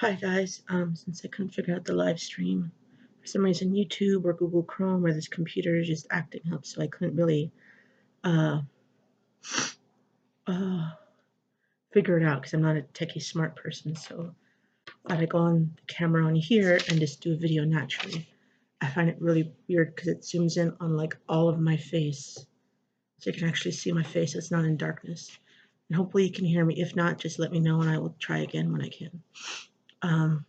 Hi guys, since I couldn't figure out the live stream, for some reason YouTube or Google Chrome or this computer is just acting up, so I couldn't really uh, uh, figure it out because I'm not a techie smart person. So I thought I'd go on the camera on here and just do a video naturally. I find it really weird because it zooms in on like all of my face, so you can actually see my face. It's not in darkness, and hopefully you can hear me. If not, just let me know and I will try again when I can. Um,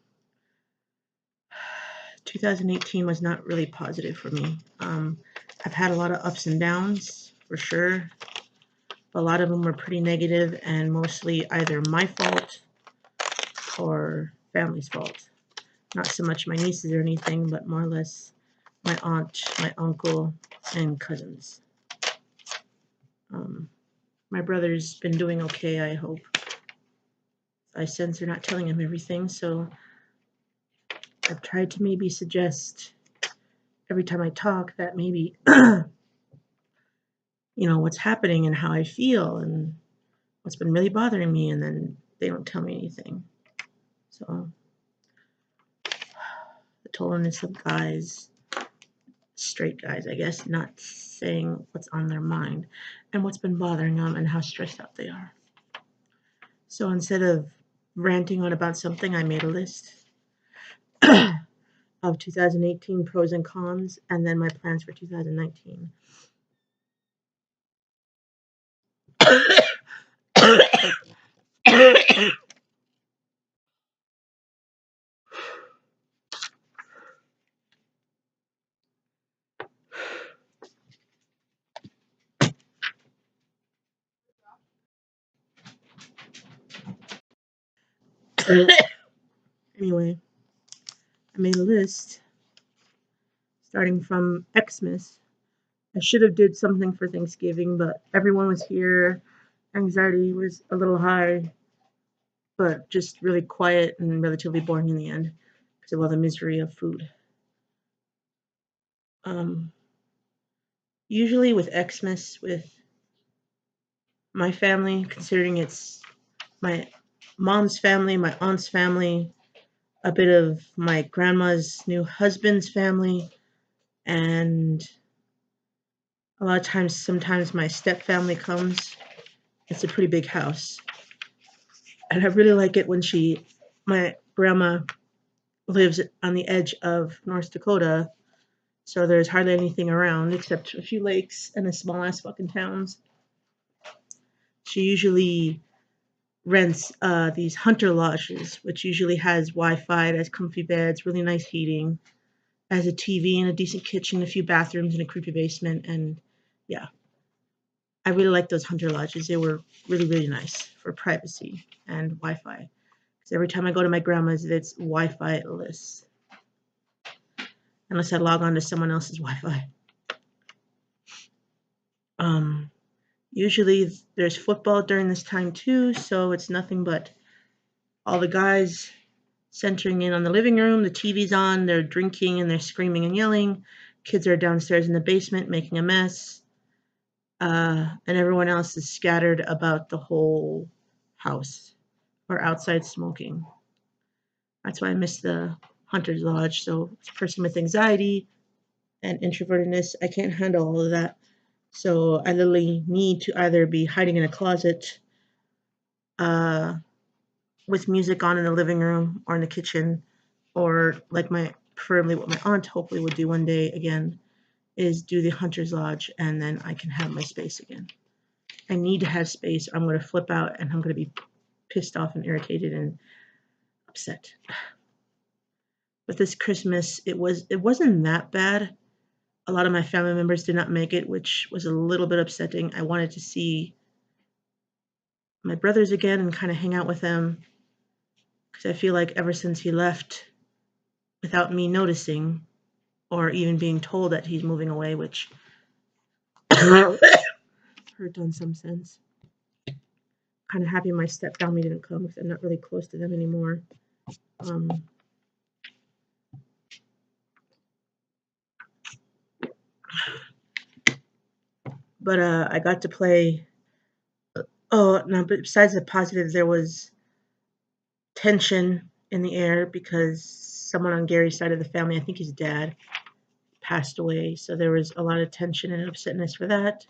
2018 was not really positive for me. I've had a lot of ups and downs for sure. A lot of them were pretty negative and mostly either my fault or family's fault. Not so much my nieces or anything, but more or less my aunt, my uncle, and cousins. My brother's been doing okay, I hope. I sense they're not telling him everything, so I've tried to maybe suggest every time I talk that maybe what's happening and how I feel and what's been really bothering me, and then they don't tell me anything. So the totalness of guys, straight guys, I guess, not saying what's on their mind and what's been bothering them and how stressed out they are. So instead of ranting on about something, I made a list of 2018 pros and cons and then my plans for 2019. Anyway, I made a list starting from Xmas. I should have did something for Thanksgiving, but everyone was here. Anxiety was a little high, but just really quiet and relatively boring in the end because of all the misery of food. Um, Usually with Xmas, with my family, considering it's my mom's family, my aunt's family, a bit of my grandma's new husband's family, and a lot of times, sometimes my step family comes. It's a pretty big house. And I really like it when my grandma lives on the edge of North Dakota, so there's hardly anything around except a few lakes and a small ass fucking towns. She usually rents these hunter lodges, which usually has Wi-Fi, it has comfy beds, really nice heating, has a TV and a decent kitchen, a few bathrooms and a creepy basement, and yeah, I really like those hunter lodges. They were really, really nice for privacy and Wi-Fi. Because every time I go to my grandma's, it's Wi-Fi-less, unless I log on to someone else's Wi-Fi. Um, Usually there's football during this time too, so it's nothing but all the guys centering in on the living room. The TV's on, they're drinking and they're screaming and yelling. Kids are downstairs in the basement making a mess. And everyone else is scattered about the whole house or outside smoking. That's why I miss the Hunter's Lodge. So, as a person with anxiety and introvertedness, I can't handle all of that. So, I literally need to either be hiding in a closet uh, with music on in the living room or in the kitchen, or like preferably what my aunt hopefully would do one day again, is do the Hunter's Lodge and then I can have my space again. I need to have space. I'm going to flip out and I'm going to be pissed off and irritated and upset. But this Christmas, it wasn't that bad. A lot of my family members did not make it, which was a little bit upsetting. I wanted to see my brothers again and kind of hang out with them because I feel like ever since he left without me noticing or even being told that he's moving away, which hurt in some sense. Kind of happy my stepfamily didn't come because I'm not really close to them anymore. Um, but I got to play. Oh no! But besides the positive, there was tension in the air because someone on Gary's side of the family, I think his dad, passed away. So there was a lot of tension and upsetness for that.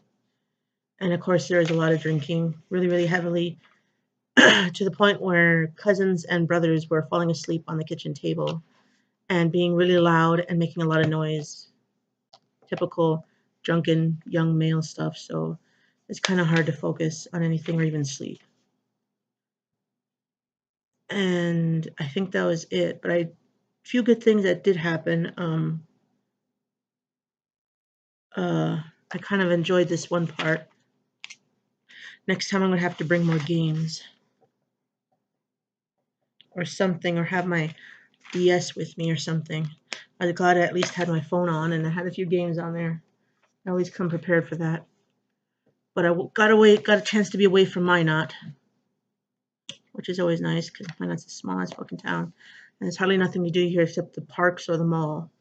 And of course, there was a lot of drinking, really, really heavily, to the point where cousins and brothers were falling asleep on the kitchen table and being really loud and making a lot of noise. Typical drunken young male stuff. So it's kind of hard to focus on anything or even sleep. And I think that was it. But few good things that did happen. I kind of enjoyed this one part. Next time I'm gonna have to bring more games or something, or have my DS with me or something. I was glad I at least had my phone on and I had a few games on there. I always come prepared for that. But I got a chance to be away from Minot, which is always nice because Minot's the smallest fucking town, and there's hardly nothing to do here except the parks or the mall.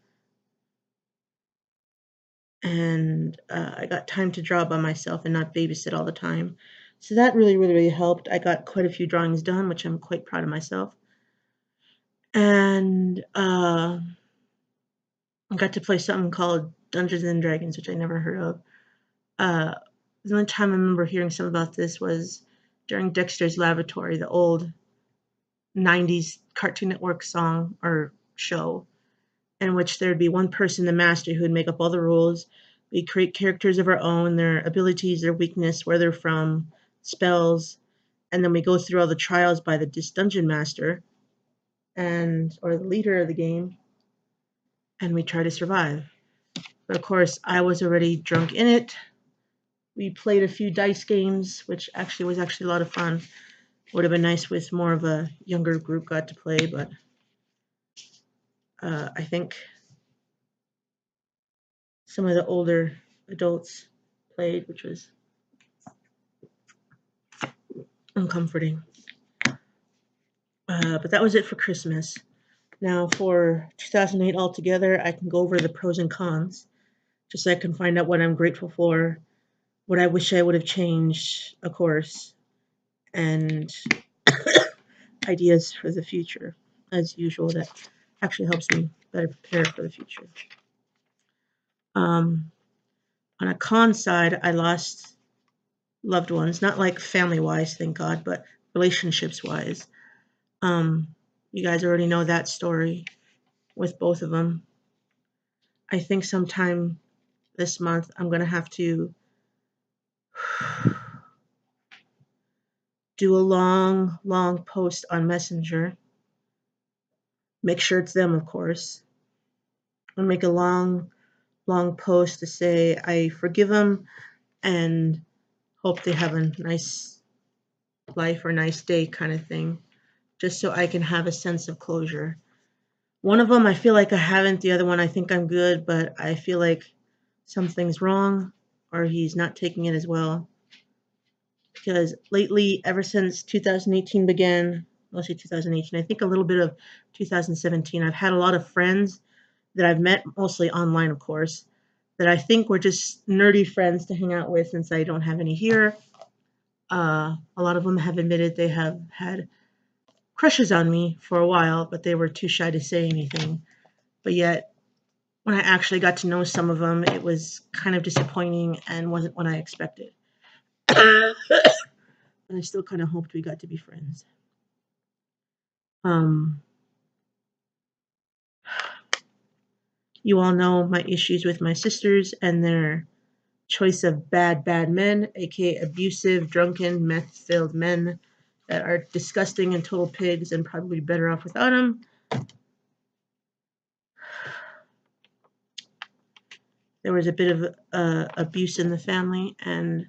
And I got time to draw by myself and not babysit all the time. So that really, really, really helped. I got quite a few drawings done, which I'm quite proud of myself. And I got to play something called Dungeons and Dragons, which I never heard of. The only time I remember hearing something about this was during Dexter's Laboratory, the old 90s Cartoon Network song or show, in which there'd be one person, the master, who would make up all the rules. We create characters of our own, their abilities, their weakness, where they're from, spells, and then we go through all the trials by the dungeon master or the leader of the game, and we try to survive. But of course, I was already drunk in it. We played a few dice games, which was a lot of fun. Would have been nice with more of a younger group got to play, but I think some of the older adults played, which was uncomforting. But that was it for Christmas. Now for 2008 altogether, I can go over the pros and cons, just so I can find out what I'm grateful for, what I wish I would have changed, of course, and ideas for the future. As usual, that actually helps me better prepare for the future. On a con side, I lost loved ones, not like family-wise, thank God, but relationships-wise. You guys already know that story with both of them. I think sometime this month I'm going to have to do a long, long post on Messenger. Make sure it's them, of course. I'll make a long, long post to say I forgive them and hope they have a nice life or nice day kind of thing, just so I can have a sense of closure. One of them I feel like I haven't, the other one I think I'm good, but I feel like something's wrong or he's not taking it as well. Because lately, ever since 2018 began, mostly 2018, I think a little bit of 2017, I've had a lot of friends that I've met, mostly online, of course, that I think were just nerdy friends to hang out with since I don't have any here. A lot of them have admitted they have had crushes on me for a while, but they were too shy to say anything. But yet, when I actually got to know some of them, it was kind of disappointing and wasn't what I expected. And I still kind of hoped we got to be friends. You all know my issues with my sisters and their choice of bad, bad men, aka abusive, drunken, meth-filled men that are disgusting and total pigs and probably better off without them. There was a bit of abuse in the family, and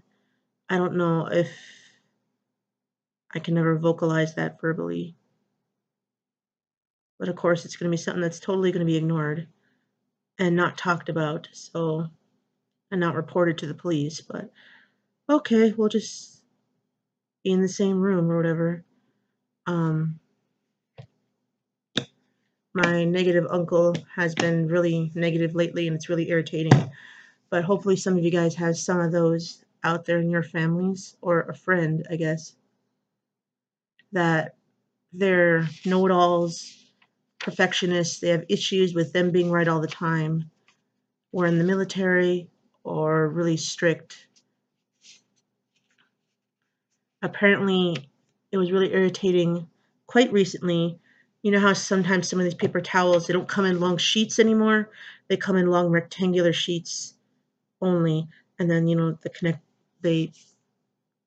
I don't know if I can ever vocalize that verbally. But of course, it's going to be something that's totally going to be ignored and not talked about, and not reported to the police. But okay, we'll just be in the same room or whatever. My negative uncle has been really negative lately, and it's really irritating. But hopefully some of you guys have some of those out there in your families, or a friend, I guess, that they're know-it-alls, perfectionists. They have issues with them being right all the time, or in the military, or really strict. Apparently, it was really irritating quite recently. You know how sometimes some of these paper towels, they don't come in long sheets anymore. They come in long rectangular sheets only, and then they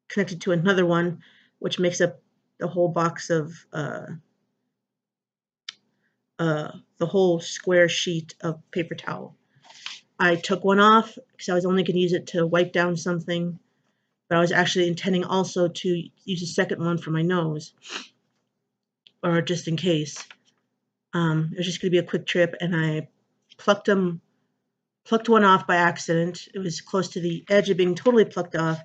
connected to another one, which makes up the whole box of the whole square sheet of paper towel. I took one off because I was only going to use it to wipe down something, but I was actually intending also to use a second one for my nose, or just in case. It was just going to be a quick trip, and I plucked one off by accident. It was close to the edge of being totally plucked off,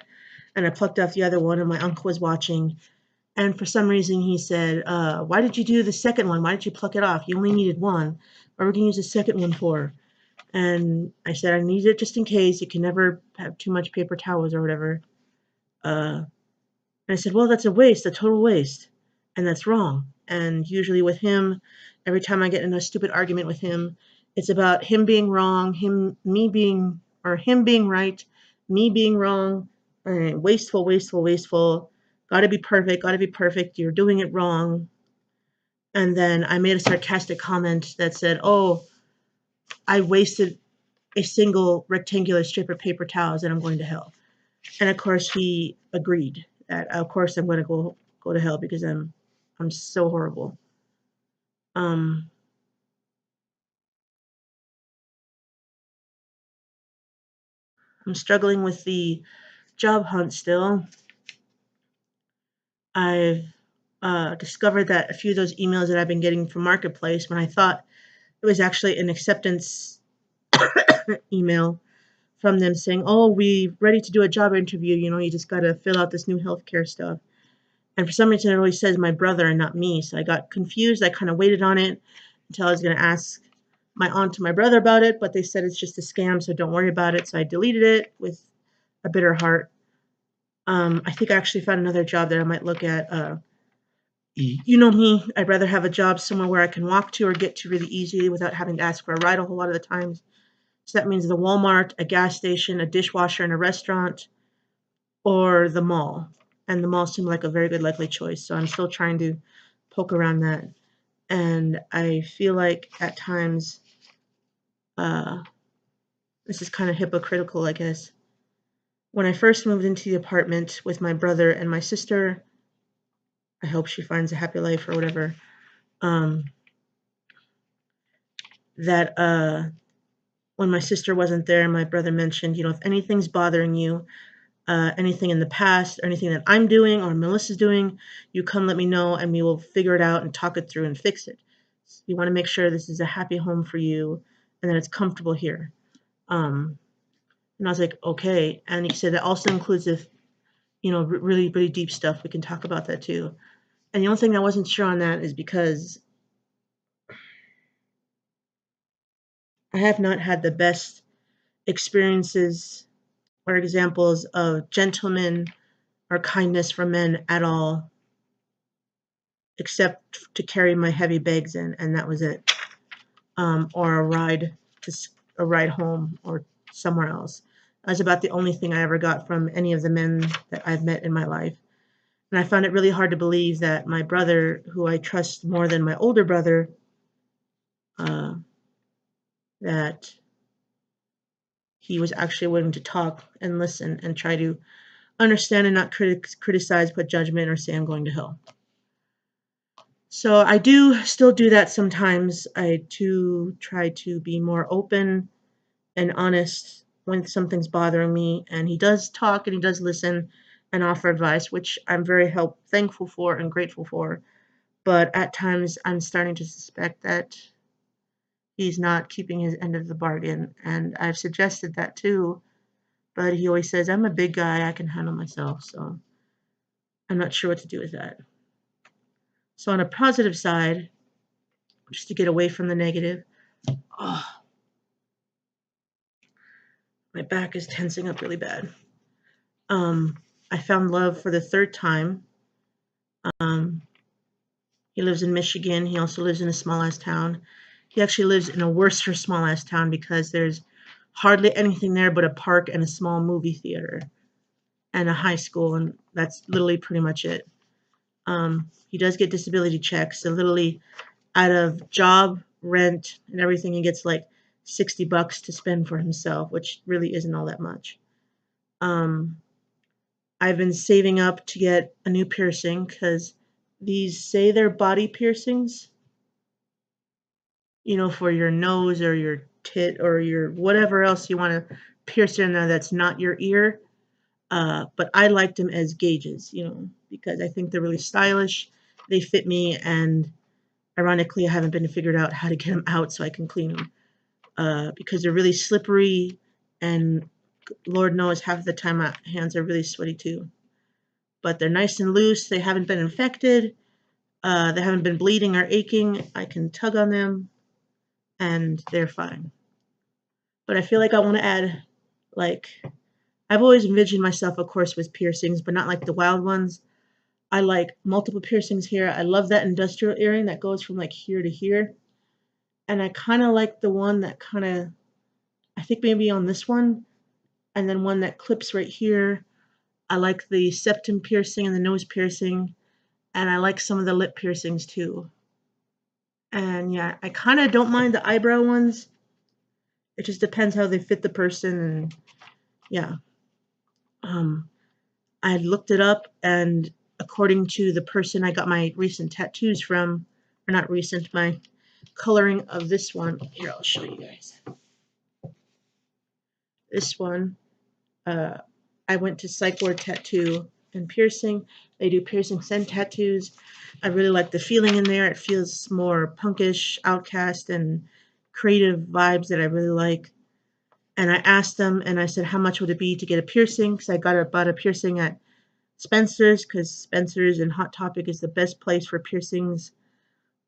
and I plucked off the other one, and my uncle was watching. And for some reason, he said, "Why did you do the second one? Why did you pluck it off? You only needed one. What are we going to use the second one for?" And I said, "I need it just in case. You can never have too much paper towels or whatever." And I said, "Well, that's a waste, a total waste. And that's wrong." And usually with him, every time I get in a stupid argument with him, it's about him being wrong, him being right, me being wrong, and wasteful, wasteful, wasteful. Gotta be perfect, gotta be perfect. You're doing it wrong. And then I made a sarcastic comment that said, "Oh, I wasted a single rectangular strip of paper towels and I'm going to hell." And of course he agreed that of course I'm going to go to hell because I'm so horrible. Um, I'm struggling with the job hunt still. I've discovered that a few of those emails that I've been getting from Marketplace, when I thought it was actually an acceptance email from them saying, "Oh, we're ready to do a job interview. You just got to fill out this new healthcare stuff." And for some reason, it always says my brother and not me. So I got confused. I kind of waited on it until I was going to ask my aunt and my brother about it, but they said it's just a scam, so don't worry about it. So I deleted it with a bitter heart. I think I actually found another job that I might look at. You know me, I'd rather have a job somewhere where I can walk to or get to really easily without having to ask for a ride a whole lot of the times. So that means the Walmart, a gas station, a dishwasher in a restaurant, or the mall. And the mall seemed like a very good likely choice. So I'm still trying to poke around that. And I feel like at times uh, this is kind of hypocritical, I guess. When I first moved into the apartment with my brother and my sister, I hope she finds a happy life or whatever. Um, that when my sister wasn't there, my brother mentioned, if anything's bothering you, anything in the past, or anything that I'm doing or Melissa's doing, you come let me know and we will figure it out and talk it through and fix it. We want to make sure this is a happy home for you and that it's comfortable here. And I was like, okay. And he said that also includes if, really, really deep stuff. We can talk about that too. And the only thing I wasn't sure on that is because I have not had the best experiences or examples of gentlemen or kindness from men at all, except to carry my heavy bags in, and that was it. Or a ride home or somewhere else. That's about the only thing I ever got from any of the men that I've met in my life. And I found it really hard to believe that my brother, who I trust more than my older brother, uh, that he was actually willing to talk and listen and try to understand and not criticize, put judgment, or say I'm going to hell. So I do still do that sometimes. I do try to be more open and honest when something's bothering me. And he does talk and he does listen and offer advice, which I'm very thankful for and grateful for. But at times I'm starting to suspect that he's not keeping his end of the bargain. And I've suggested that too. But he always says, "I'm a big guy, I can handle myself." So I'm not sure what to do with that. So on a positive side, just to get away from the negative, oh, my back is tensing up really bad. I found love for the third time. Um, He lives in Michigan. He also lives in a small ass town. He actually lives in a worse for small ass town because there's hardly anything there but a park and a small movie theater and a high school, and that's literally pretty much it. He does get disability checks, so literally out of job, rent, and everything, he gets like $60 to spend for himself, which really isn't all that much. Um, I've been saving up to get a new piercing because these say they're body piercings, for your nose or your tit or your whatever else you want to pierce in there that's not your ear. But I liked them as gauges, because I think they're really stylish. They fit me, and ironically, I haven't been figured out how to get them out so I can clean them because they're really slippery, and Lord knows half the time my hands are really sweaty too. But they're nice and loose. They haven't been infected. They haven't been bleeding or aching. I can tug on them, and they're fine. But I feel like I want to add, like, I've always envisioned myself, of course, with piercings, but not like the wild ones. I like multiple piercings here. I love that industrial earring that goes from like here to here. And I kind of like the one that kind of, I think maybe on this one, and then one that clips right here. I like the septum piercing and the nose piercing, and I like some of the lip piercings too. And yeah, I kind of don't mind the eyebrow ones. It just depends how they fit the person, and yeah. Um, I looked it up, and according to the person I got my recent tattoos from, or not recent, my coloring of this one. Here, I'll show you guys. This one, uh, I went to Psych Ward Tattoo and Piercing. They do piercings and tattoos. I really like the feeling in there. It feels more punkish, outcast, and creative vibes that I really like. And I asked them, and I said, how much would it be to get a piercing? Because I bought a piercing at Spencer's, because Spencer's and Hot Topic is the best place for piercings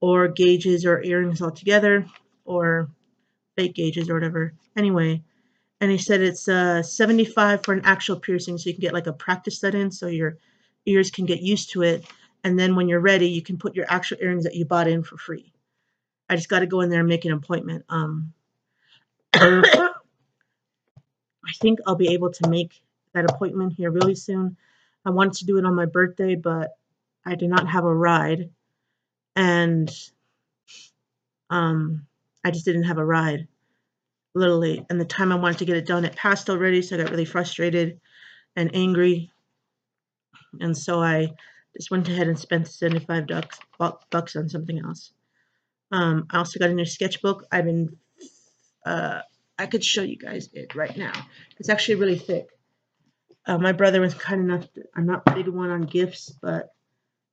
or gauges or earrings altogether, or fake gauges or whatever. Anyway, and he said it's $75 for an actual piercing, so you can get like a practice set in, so your ears can get used to it, and then when you're ready, you can put your actual earrings that you bought in for free. I just got to go in there and make an appointment. I think I'll be able to make that appointment here really soon. I wanted to do it on my birthday, but I did not have a ride, and I just didn't have a ride, literally. And the time I wanted to get it done, it passed already, so I got really frustrated and angry, and so I just went ahead and spent $75 on something else. I also got a new sketchbook. I could show you guys it right now. It's actually really thick. My brother was kind enough. I'm not big one on gifts, but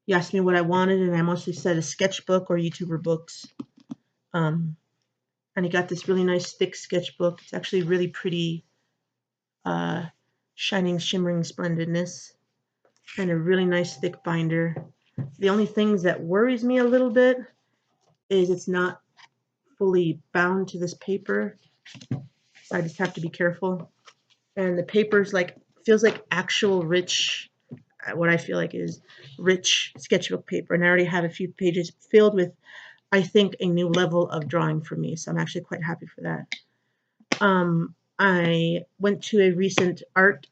he asked me what I wanted, and I mostly said a sketchbook or YouTuber books. And he got this really nice thick sketchbook. It's actually really pretty, shining, shimmering splendidness, and a really nice thick binder. The only things that worries me a little bit is it's not fully bound to this paper. So I just have to be careful. And the paper's like, feels like actual rich, what I feel like is rich sketchbook paper. And I already have a few pages filled with, I think, a new level of drawing for me. So I'm actually quite happy for that. I went to a recent art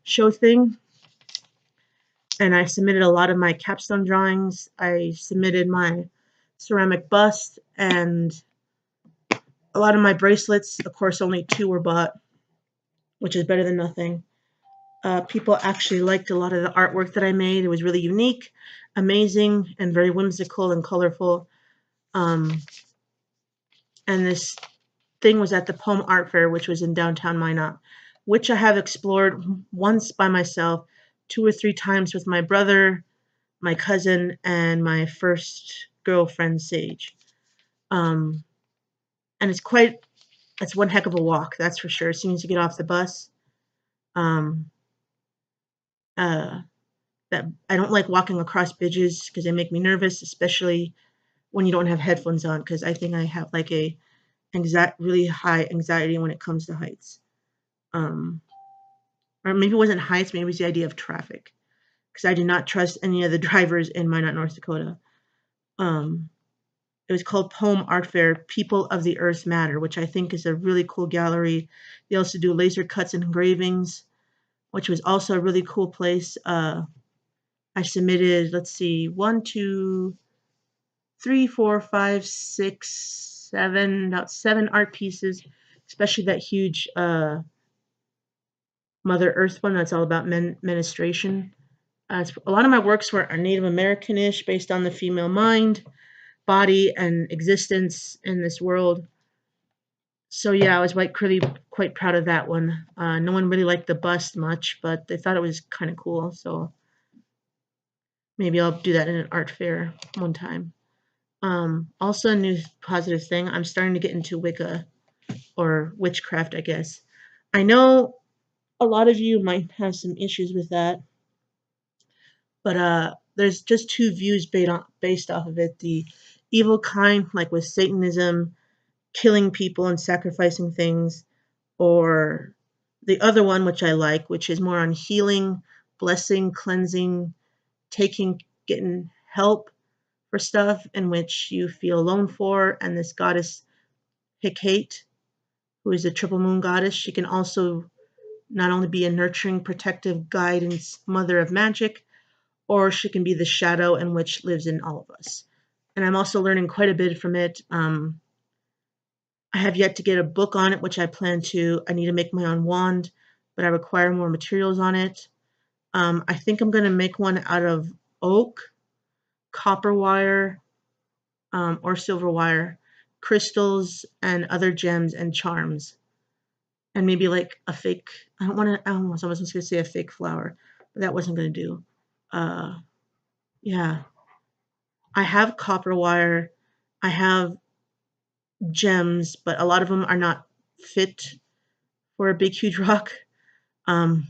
show thing, and I submitted a lot of my capstone drawings. I submitted my ceramic bust and a lot of my bracelets. Of course, only 2 were bought, which is better than nothing. People actually liked a lot of the artwork that I made. It was really unique, amazing, and very whimsical and colorful. And this thing was at the Poem Art Fair, which was in downtown Minot, which I have explored once by myself, 2 or 3 times with my brother, my cousin, and my first girlfriend, Sage. And it's one heck of a walk, that's for sure. As soon as you get off the bus, that I don't like walking across bridges because they make me nervous, especially when you don't have headphones on, because I think I have like a really high anxiety when it comes to heights. Or maybe it wasn't heights, maybe it was the idea of traffic, because I do not trust any of the drivers in Minot, North Dakota. Um, it was called Poem Art Fair, People of the Earth Matter, which I think is a really cool gallery. They also do laser cuts and engravings, which was also a really cool place. I submitted, let's see, one, two, three, four, five, six, seven, about seven art pieces, especially that huge Mother Earth one that's all about menstruation. A lot of my works were Native Americanish, based on the female mind, body, and existence in this world. So yeah, I was really quite proud of that one. No one really liked the bust much, but they thought it was kind of cool. So maybe I'll do that in an art fair one time. Also, a new positive thing, I'm starting to get into Wicca or witchcraft, I guess. I know a lot of you might have some issues with that, but there's just two views based off of it. The evil kind, like with Satanism, killing people and sacrificing things, or the other one, which I like, which is more on healing, blessing, cleansing, getting help for stuff in which you feel alone for. And this goddess Hecate, who is a triple moon goddess, she can also not only be a nurturing, protective guidance mother of magic, or she can be the shadow and witch lives in all of us. And I'm also learning quite a bit from it. I have yet to get a book on it, which I plan to. I need to make my own wand, but I require more materials on it. I think I'm going to make one out of oak, copper wire, or silver wire, crystals, and other gems and charms. And maybe like a fake, I was going to say a fake flower, but that wasn't going to do. Uh, yeah. I have copper wire. I have gems, but a lot of them are not fit for a big, huge rock. Um,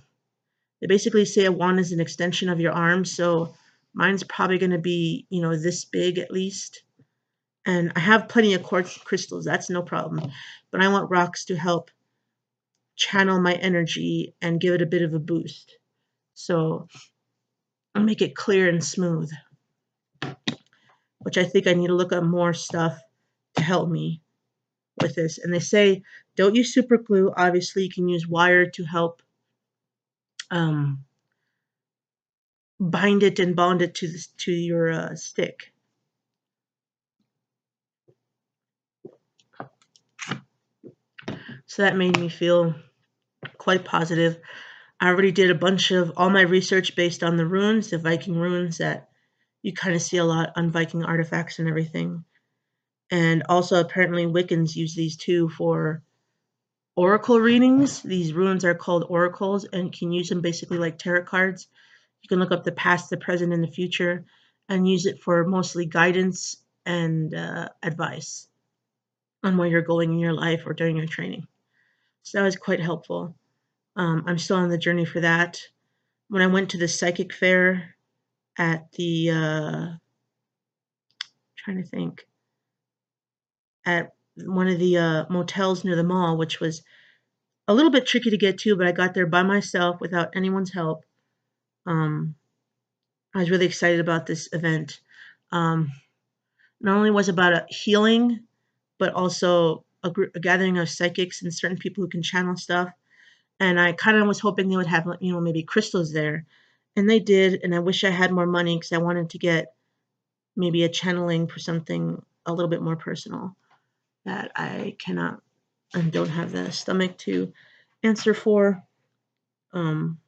they basically say a wand is an extension of your arm, so mine's probably going to be, this big at least. And I have plenty of quartz crystals, that's no problem. But I want rocks to help channel my energy and give it a bit of a boost. So I'll make it clear and smooth, which I think I need to look up more stuff to help me with this. And they say don't use super glue. Obviously, you can use wire to help um, bind it and bond it to your stick. So that made me feel quite positive. I already did a bunch of all my research based on the runes, the Viking runes that you kind of see a lot on Viking artifacts and everything. And also, apparently, Wiccans use these too for oracle readings. These runes are called oracles, and you can use them basically like tarot cards. You can look up the past, the present, and the future, and use it for mostly guidance and advice on where you're going in your life or during your training. So that was quite helpful. I'm still on the journey for that. When I went to the psychic fair at the, trying to think, at one of the motels near the mall, which was a little bit tricky to get to, but I got there by myself without anyone's help. I was really excited about this event. Um, Not only was it about a healing, but also a gathering of psychics and certain people who can channel stuff. And I kind of was hoping they would have, maybe crystals there. And they did. And I wish I had more money because I wanted to get maybe a channeling for something a little bit more personal that I cannot and don't have the stomach to answer for. Um,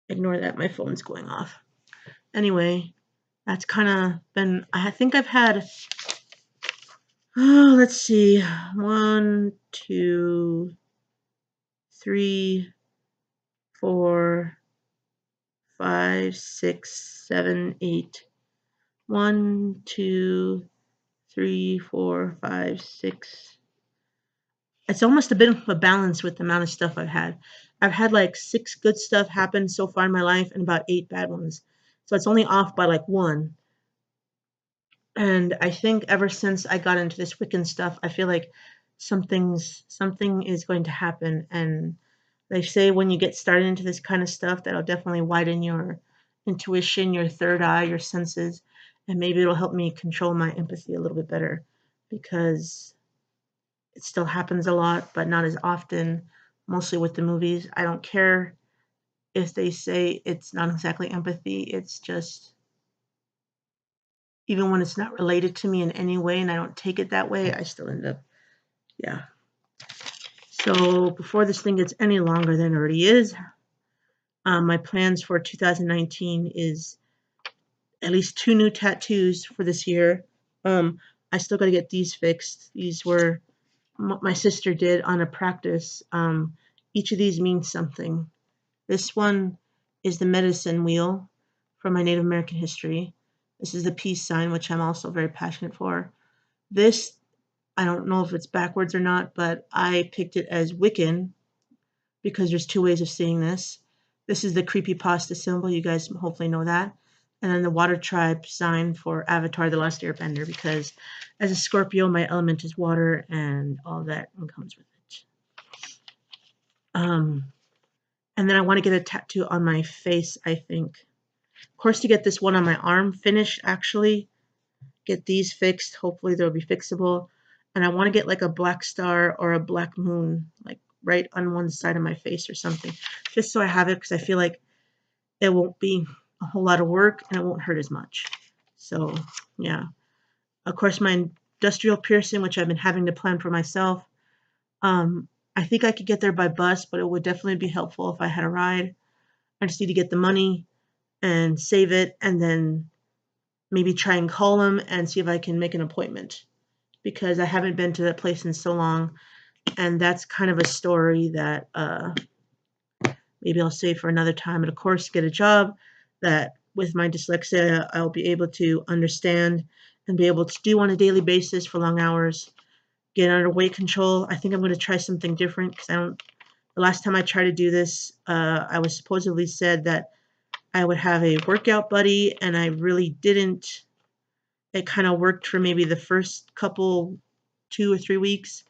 Ignore that. My phone's going off. Anyway, that's kind of been, I think I've had, let's see, 1, 2, 3, 4, 5, 6, 7, 8. 1, 2, 3, 4, 5, 6. It's almost a bit of a balance with the amount of stuff I've had. I've had like 6 good stuff happen so far in my life and about 8 bad ones. So it's only off by like 1. And I think ever since I got into this Wiccan stuff, I feel like something is going to happen. And they say when you get started into this kind of stuff, that'll definitely widen your intuition, your third eye, your senses, and maybe it'll help me control my empathy a little bit better, because it still happens a lot, but not as often, mostly with the movies. I don't care if they say it's not exactly empathy, it's just, even when it's not related to me in any way and I don't take it that way, I still end up, yeah. So before this thing gets any longer than it already is, my plans for 2019 is at least 2 new tattoos for this year. I still got to get these fixed. These were my sister did on a practice. Each of these means something. This one is the medicine wheel from my Native American history. This is the peace sign, which I'm also very passionate for. This, I don't know if it's backwards or not, but I picked it as Wiccan because there's 2 ways of seeing this. This is the creepypasta symbol. You guys hopefully know that. And then the water tribe sign for Avatar: The Last Airbender, because as a Scorpio, my element is water and all that comes with it. And then I want to get a tattoo on my face, I think. Of course, to get this one on my arm finished, actually, get these fixed. Hopefully they'll be fixable. And I want to get like a black star or a black moon, like right on one side of my face or something, just so I have it, because I feel like it won't be a whole lot of work and it won't hurt as much. So, yeah. Of course, my industrial piercing, which I've been having to plan for myself. I think I could get there by bus, but it would definitely be helpful if I had a ride. I just need to get the money and save it, and then maybe try and call them and see if I can make an appointment, because I haven't been to that place in so long, and that's kind of a story that maybe I'll save for another time. And of course, get a job that with my dyslexia I'll be able to understand and be able to do on a daily basis for long hours. Get under weight control. I think I'm going to try something different, because the last time I tried to do this, I was supposedly said that I would have a workout buddy, and I really didn't. It kind of worked for maybe the first couple 2 or 3 weeks,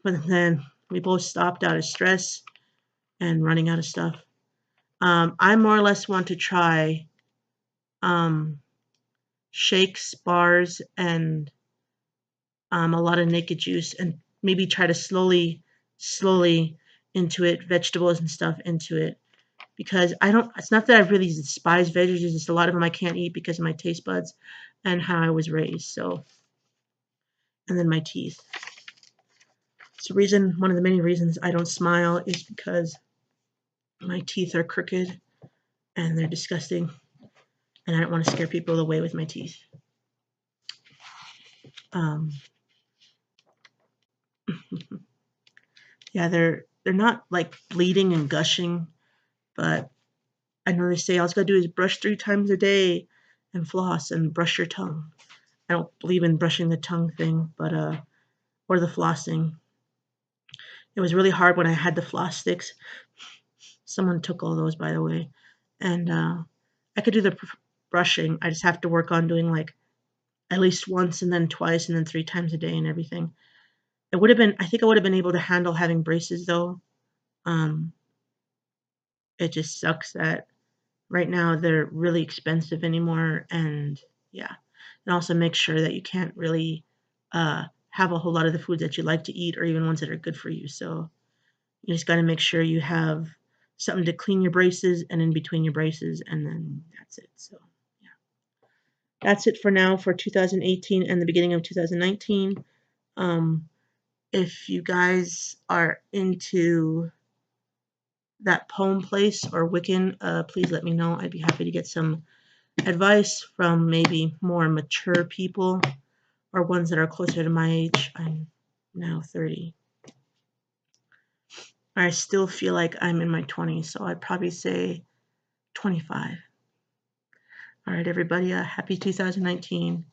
but then we both stopped out of stress and running out of stuff. I more or less want to try shakes, bars, and a lot of naked juice, and maybe try to slowly into it, vegetables and stuff into it, because it's not that I really despise veggies, it's just a lot of them I can't eat because of my taste buds and how I was raised. So, and then my teeth. It's one of the many reasons I don't smile is because my teeth are crooked and they're disgusting, and I don't want to scare people away with my teeth. Yeah, they're not like bleeding and gushing, but I know they say all you gotta do is brush 3 times a day and floss and brush your tongue. I don't believe in brushing the tongue thing, but or the flossing. It was really hard when I had the floss sticks. Someone took all those, by the way, and I could do the brushing. I just have to work on doing like at least once and then twice and then 3 times a day and everything. I think I would have been able to handle having braces though. It just sucks that right now they're really expensive anymore, and yeah. And also make sure that you can't really have a whole lot of the foods that you like to eat or even ones that are good for you. So you just got to make sure you have something to clean your braces and in between your braces, and then that's it. So yeah. That's it for now for 2018 and the beginning of 2019. If you guys are into that poem place or Wiccan, please let me know. I'd be happy to get some advice from maybe more mature people or ones that are closer to my age. I'm now 30. I still feel like I'm in my 20s, so I'd probably say 25. All right, everybody, happy 2019.